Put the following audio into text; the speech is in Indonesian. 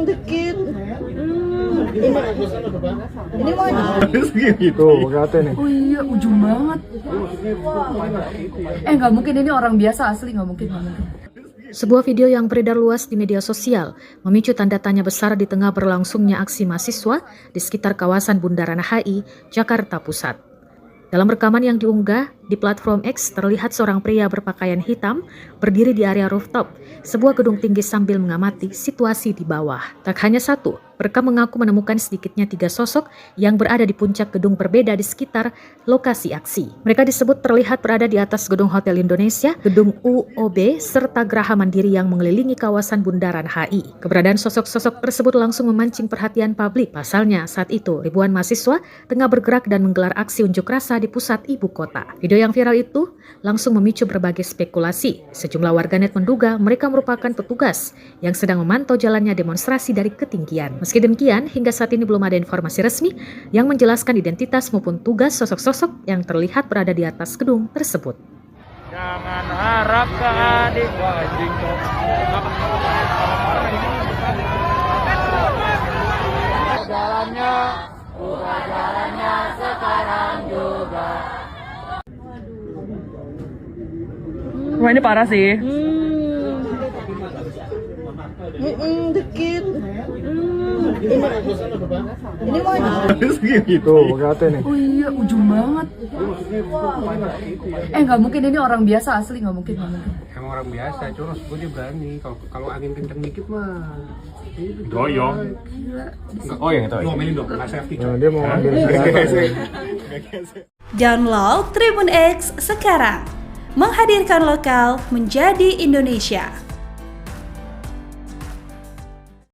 Dikit. Ini mana? Gitu, katanya nih. Oh iya, ujung banget. Nggak mungkin, ini orang biasa asli, nggak mungkin. Sebuah video yang beredar luas di media sosial memicu tanda tanya besar di tengah berlangsungnya aksi mahasiswa di sekitar kawasan Bundaran HI, Jakarta Pusat. Dalam rekaman yang diunggah di platform X, terlihat seorang pria berpakaian hitam berdiri di area rooftop sebuah gedung tinggi sambil mengamati situasi di bawah. Tak hanya satu, perekam mengaku menemukan sedikitnya 3 sosok yang berada di puncak gedung berbeda di sekitar lokasi aksi. Mereka disebut terlihat berada di atas gedung Hotel Indonesia, gedung UOB, serta Geraha Mandiri yang mengelilingi kawasan Bundaran HI. Keberadaan sosok-sosok tersebut langsung memancing perhatian publik. Pasalnya, saat itu ribuan mahasiswa tengah bergerak dan menggelar aksi unjuk rasa di pusat ibu kota. Video yang viral itu langsung memicu berbagai spekulasi. Sejumlah warganet menduga mereka merupakan petugas yang sedang memantau jalannya demonstrasi dari ketinggian. Meski demikian, hingga saat ini belum ada informasi resmi yang menjelaskan identitas maupun tugas sosok-sosok yang terlihat berada di atas gedung tersebut. Jangan harap ke adik wajing. Jalannya sekarang juga. Wah, ini parah sih. Dikit. Ini mana? Gitu, katanya nih. Oh iya, ujung banget. Nggak mungkin, ini orang biasa asli, nggak mungkin. Emang orang biasa, cuma gue dia berani. Kalau angin kenceng dikit mah Doyong. enggak. Oh yang itu. Ngomelin dong, nggak safety. Nah, dia mau ambil Download Tribun X sekarang. Menghadirkan lokal menjadi Indonesia.